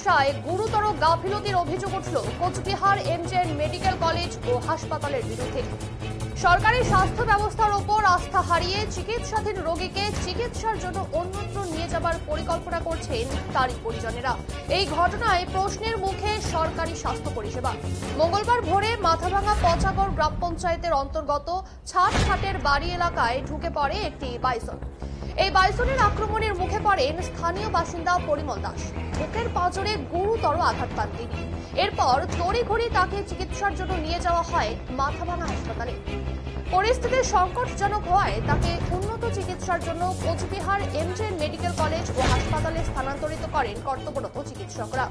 চিকিৎসায় গুরুতর গাফিলতির অভিযোগ উঠল কোচবিহার এমজেএন মেডিকেল কলেজ ও হাসপাতালের বিরুদ্ধে। সরকারি স্বাস্থ্য ব্যবস্থার ওপর আস্থা হারিয়ে চিকিৎসাধীন রোগীকে চিকিৎসার জন্য অন্যত্র নিয়ে যাবার পরিকল্পনা করছেন তারই পরিজনেরা। এই ঘটনায় প্রশ্নের মুখে সরকারি স্বাস্থ্য পরিষেবা। মঙ্গলবার ভোরে মাথাভাঙা পচাগড় গ্রাম পঞ্চায়েতের অন্তর্গত ছাটঘাটের বাড়ি এলাকায় ঢুকে পড়ে একটি বাইসন। এই বাইসনের আক্রমণের মুখে পড়েন স্থানীয় বাসিন্দা পরিমল দাস। বুকের পাঁজরে গুরুতর আঘাত পান তিনি। এরপর তড়িঘড়ি তাকে চিকিৎসার জন্য নিয়ে যাওয়া হয় মাথাভাঙা হাসপাতালে। পরিস্থিতি সংকটজনক হওয়ায় তাকে উন্নত চিকিৎসার জন্য কোচবিহার এমজেএন মেডিকেল কলেজ ও হাসপাতালে স্থানান্তরিত করেন কর্তব্যরত চিকিৎসকরা।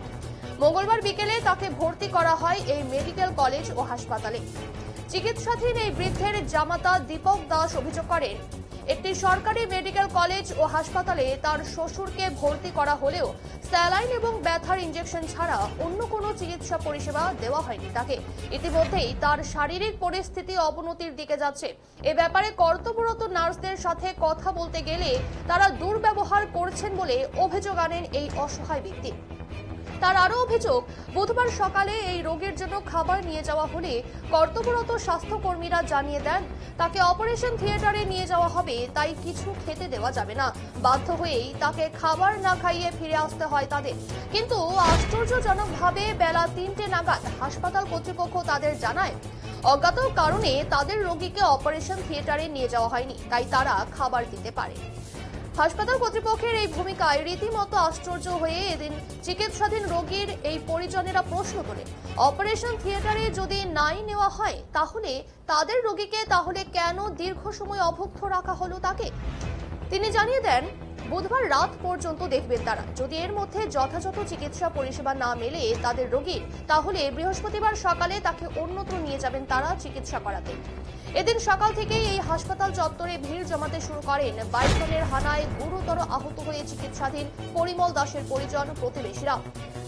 মঙ্গলবার বিকেলে তাকে ভর্তি করা হয় এই মেডিকেল কলেজ ও হাসপাতালে। চিকিৎসাধীন এই বৃদ্ধের জামাতা দীপক দাস অভিযোগ করেন, একটি সরকারি মেডিকেল কলেজ ও হাসপাতালে তার শ্বশুরকে ভর্তি করা হলেও স্যালাইন এবং ব্যথার ইনজেকশন ছাড়া অন্য কোনো চিকিৎসা পরিষেবা দেওয়া হয়নি তাকে। ইতিমধ্যেই তার শারীরিক পরিস্থিতি অবনতির দিকে যাচ্ছে। এ ব্যাপারে কর্তব্যরত নার্সদের সাথে কথা বলতে গেলে তারা দুর্ব্যবহার করছেন বলে অভিযোগ আনেন এই অসহায় ব্যক্তি। তার আরও অভিযোগ, বুধবার সকালে এই রোগীর জন্য খাবার নিয়ে যাওয়া হলে কর্তব্যরত স্বাস্থ্যকর্মীরা জানিয়ে দেন তাকে অপারেশন থিয়েটারে নিয়ে যাওয়া হবে, তাই কিছু খেতে দেওয়া যাবে না। বাধ্য হয়েই তাকে খাবার না খাইয়ে ফিরে আসতে হয় তাদের। কিন্তু আশ্চর্যজনকভাবে বেলা ৩টে নাগাদ হাসপাতাল কর্তৃপক্ষ তাদের জানায় অজ্ঞাত কারণে তাদের রোগীকে অপারেশন থিয়েটারে নিয়ে যাওয়া হয়নি, তাই তারা খাবার দিতে পারে। হাসপাতাল কর্তৃপক্ষের এই ভূমিকায় রীতিমতো আশ্চর্য হয়ে এদিন চিকিৎসাধীন রোগীর এই পরিজনেরা প্রশ্ন তোলে, অপারেশন থিয়েটারে যদি নাই নেওয়া হয় তাহলে তাদের রোগীকে তাহলে কেন দীর্ঘ সময় অভুক্ত রাখা হলো তাকে? তিনি জানিয়ে দেন, বুধবার রাত পর্যন্ত দেখবেন তারা। যদি এর মধ্যে যথাযথ চিকিৎসা পরিষেবা না মেলে তাদের রোগীর, তাহলে বৃহস্পতিবার সকালে তাকে অন্যত্র নিয়ে যাবেন তারা চিকিৎসা করাতে। এদিন সকাল থেকেই এই হাসপাতাল চত্বরে ভিড় জমাতে শুরু করেন বাইসনের হানায় গুরুতর আহত হয়ে চিকিৎসাধীন পরিমল দাসের পরিজন প্রতিবেশীরা।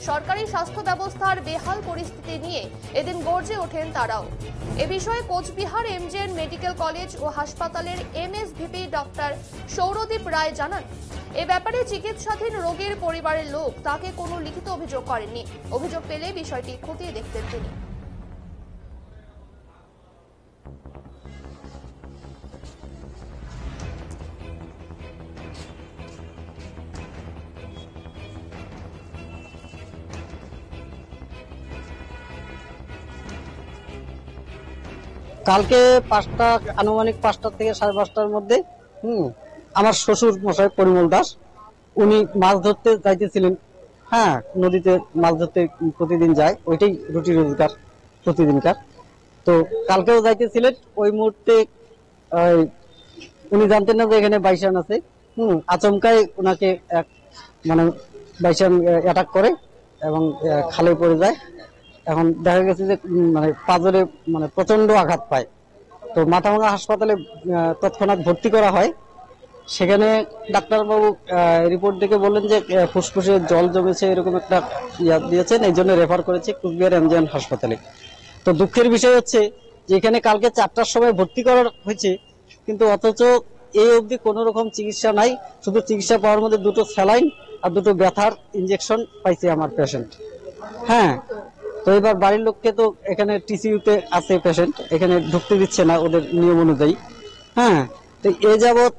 সরকারি স্বাস্থ্য ব্যবস্থার বেহাল পরিস্থিতি নিয়ে এদিন গর্জে ওঠেন তারাও। এ বিষয়ে কোচবিহার এমজেএন মেডিকেল কলেজ ও হাসপাতালের এমএসভিপি ডক্টর সৌরদীপ রায় জানান, এ ব্যাপারে চিকিৎসাধীন রোগীর পরিবারের লোক তাকে কোনো লিখিত অভিযোগ করেননি। অভিযোগ পেলে বিষয়টি খতিয়ে দেখতেন তিনি। কালকে আনুমানিক 5টা থেকে 5:30টার মধ্যে আমার শ্বশুর মশাই পরিমল দাস, উনি মাছ ধরতে যাইতেছিলেন। হ্যাঁ, নদীতে মাছ ধরতে প্রতিদিন যায়, ওইটাই রুটি রোজগার প্রতিদিনকার। তো কালকেও যাইতেছিলেন। ওই মুহূর্তে উনি জানতেন না যে এখানে বাইসান আছে। আচমকাই ওনাকে মানে বাইসান অ্যাটাক করে এবং খালে পড়ে যায়। এখন দেখা গেছে যে মানে পাঁজরে মানে প্রচন্ড আঘাত পায়। তো মাথাভাঙা হাসপাতালে তৎক্ষণাৎ ভর্তি করা হয়। সেখানে ডাক্তারবাবু রিপোর্ট দেখে বললেন যে ফুসফুসে জল জমেছে, এরকম একটা দিয়েছেন, এই জন্য রেফার করেছে কুচবিহার এমজেএন হাসপাতালে। তো দুঃখের বিষয় হচ্ছে যে এখানে কালকে 4টার সময় ভর্তি করা হয়েছে, কিন্তু অথচ এই অবধি কোনো রকম চিকিৎসা নাই। শুধু চিকিৎসা পাওয়ার মধ্যে 2টো স্যালাইন আর 2টো ব্যথার ইনজেকশন পাইছে আমার পেশেন্ট। হ্যাঁ, তো এবার বাড়ির লোককে তো এখানে টিসিইউতে আছে পেশেন্ট, এখানে ঢুকতে দিচ্ছে না ওদের নিয়ম অনুযায়ী। হ্যাঁ, তো এ যাবৎ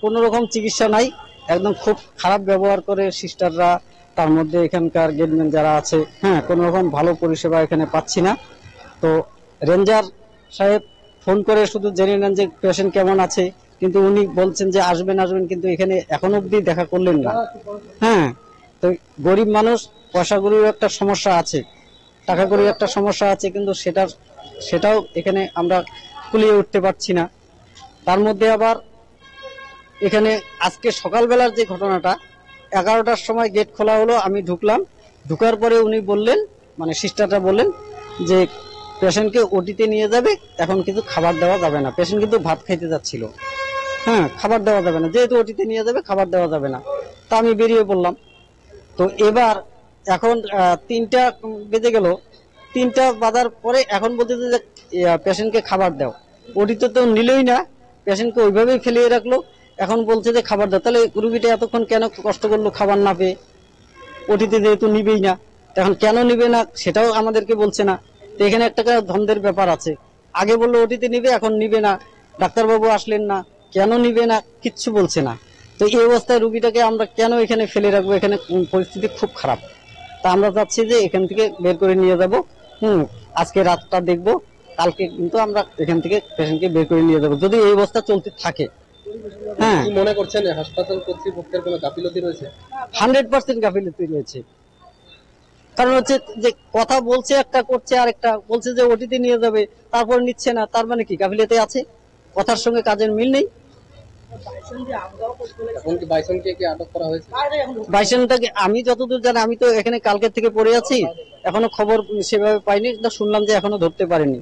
কোনো রকম চিকিৎসা নাই, একদম খুব খারাপ ব্যবহার করে সিস্টাররা, তার মধ্যে এখানকার গেটম্যান যারা আছে। হ্যাঁ, কোনো রকম ভালো পরিষেবা এখানে পাচ্ছি না। তো রেঞ্জার সাহেব ফোন করে শুধু জেনে নেন যে পেশেন্ট কেমন আছে, কিন্তু উনি বলছেন যে আসবেন, কিন্তু এখানে এখন অব্দি দেখা করলেন না। হ্যাঁ, তো গরিব মানুষ, পয়সা কড়ির একটা সমস্যা আছে, টাকা কড়ির একটা সমস্যা আছে, কিন্তু সেটাও এখানে আমরা কুলিয়ে উঠতে পারছি না। তার মধ্যে আবার এখানে আজকে সকালবেলার যে ঘটনাটা, 11টার সময় গেট খোলা হলো, আমি ঢুকলাম। ঢুকার পরে উনি বললেন, মানে সিস্টারটা বললেন যে পেশেন্টকে ওটিতে নিয়ে যাবে, এখন কিন্তু খাবার দেওয়া যাবে না। পেশেন্ট কিন্তু ভাত খাইতে যাচ্ছিল। হ্যাঁ, খাবার দেওয়া যাবে না, যেহেতু ওটিতে নিয়ে যাবে খাবার দেওয়া যাবে না। তা আমি বেরিয়ে পড়লাম। তো এবার এখন 3টা বেজে গেল। 3টা বাজার পরে এখন বলতেছে যে পেশেন্টকে খাবার দাও। ওটিতে তো নিলই না, পেশেন্টকে ওইভাবেই ফেলিয়ে রাখলো। এখন বলছে যে খাবার দাও। তাহলে রুগীটা এতক্ষণ কেন কষ্ট করলো খাবার না পেয়ে? ওটিতে যেহেতু নিবেই না। এখন কেন নিবে না সেটাও আমাদেরকে বলছে না। তো এখানে একটা দ্বন্দ্বের ব্যাপার আছে। আগে বললো ওটিতে নিবে, এখন নিবে না, ডাক্তারবাবু আসলেন না, কেন নিবে না কিচ্ছু বলছে না। তো এই অবস্থায় রুগীটাকে আমরা কেন এখানে ফেলে রাখবো? এখানে পরিস্থিতি খুব খারাপ। তা আমরা চাচ্ছি যে এখান থেকে বের করে নিয়ে যাব। আজকে রাতটা দেখবো, কালকে কিন্তু আমরা এখান থেকে পেশেন্টকে বের করে নিয়ে যাবো যদি এই অবস্থা চলতে থাকে। হ্যাঁ, কি মনে করছেন হাসপাতাল কর্তৃপক্ষের কোনো গাফিলতি রয়েছে? 100% গাফিলতি রয়েছে। কারণ হচ্ছে যে কথা বলছে একটা, করছে আরেকটা, বলছে যে ওটিতে নিয়ে যাবে, তারপর নিচ্ছে না। তার মানে কি গাফিলতি আছে? কথার সঙ্গে কাজের মিল নেই। এখন কি বাইসনকে কি আটক করা হয়েছে? বাইসনটাকে আমি যতদূর জানি, আমি তো এখানে কালকে থেকে পড়ে আছি, এখনো খবর সেভাবে পাইনি। শুনলাম যে এখনো ধরতে পারেনি।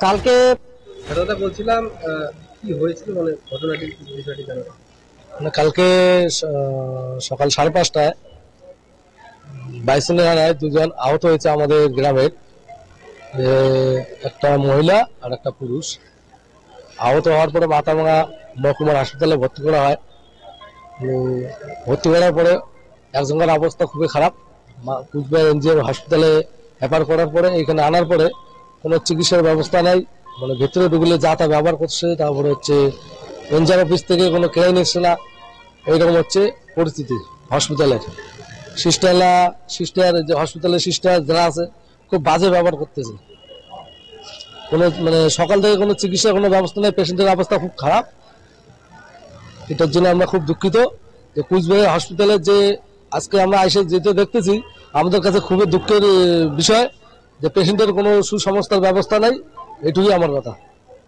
কালকে দাদা বলছিলাম কি হয়েছিল, মানে ঘটনাটি বিষয়টি জানাবেন। কালকে সকাল 5:30টায় বাইসনের হানায় দুজন আহত হয়েছে আমাদের গ্রামের, একটা মহিলা আর একটা পুরুষ। আহত হওয়ার পরে মাথাভাঙা মহকুমার হাসপাতালে ভর্তি করা হয়। ভর্তি করার পরে একজনের অবস্থা খুবই খারাপ। কুচবিহার এনজিএম হাসপাতালে রেফার করার পরে এখানে আনার পরে কোনো চিকিৎসার ব্যবস্থা নাই, মানে ভেতরে ঢুকলে যা তা ব্যবহার করছে। তারপরে হচ্ছে এনজিআর অফিস থেকে কোনো ক্লেম এসছে না, এইরকম হচ্ছে পরিস্থিতি হসপিটালের। সিস্টার যে হসপিটালের সিস্টার যারা আছে খুব বাজে ব্যবহার করতেছে। কোনো মানে সকাল থেকে কোনো চিকিৎসার কোনো ব্যবস্থা নেই, পেশেন্টের অবস্থা খুব খারাপ। এটার জন্য আমরা খুব দুঃখিত যে কুচবিহার হসপিটালের যে আজকে আমরা এসে যেতে দেখতেছি, আমাদের কাছে খুবই দুঃখের বিষয় যে পেশেন্টের কোনো সুসংস্থার ব্যবস্থা নাই। এটুকুই আমার কথা।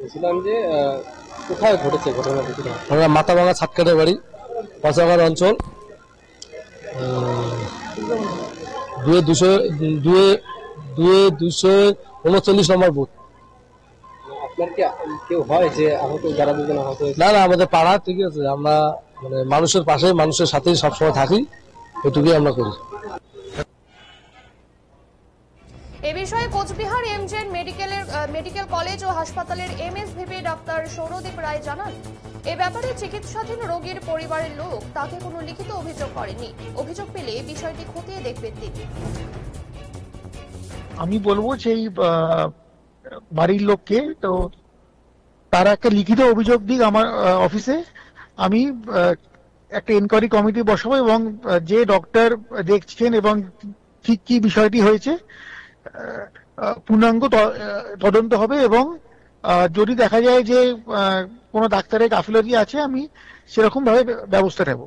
বলছিলাম যে কোথায় ঘটেছে ঘটনাটি? আমরা মাথাভাঙা ছাটকাটের বাড়ি, পচাগড় অঞ্চল, 239 নম্বর বুথ। আপনার কি কেউ হয় যে আহত, যারা দুজন আহত হয়েছে? না, আমাদের পাড়া ঠিক আছে, আমরা মানে মানুষের পাশে, মানুষের সাথেই সবসময় থাকি, এটুকুই আমরা করি। এ বিষয়ে কোচবিহার এমজেএন মেডিকেল কলেজ ও হাসপাতালের এমএসভিপি ডাক্তার সৌরদীপ রায় জানান, এ ব্যাপারে চিকিৎসাধীন রোগীর পরিবারের লোক তাকে কোনো লিখিত অভিযোগ করেনি। অভিযোগ পেলে বিষয়টি খতিয়ে দেখবেন তিনি। আমি বলবো যে এই বাড়ির লোককে, তো তারা একটা লিখিত অভিযোগ দিক আমার অফিসে। আমি একটা এনকোয়ারি কমিটি বসাবো এবং যে ডক্টর দেখছেন এবং ঠিক কি বিষয়টি হয়েছে পূর্ণাঙ্গ তদন্ত হবে এবং যদি দেখা যায় যে কোনো ডাক্তারের গাফিলতি আছে, আমি সেরকম ভাবে ব্যবস্থা নেব।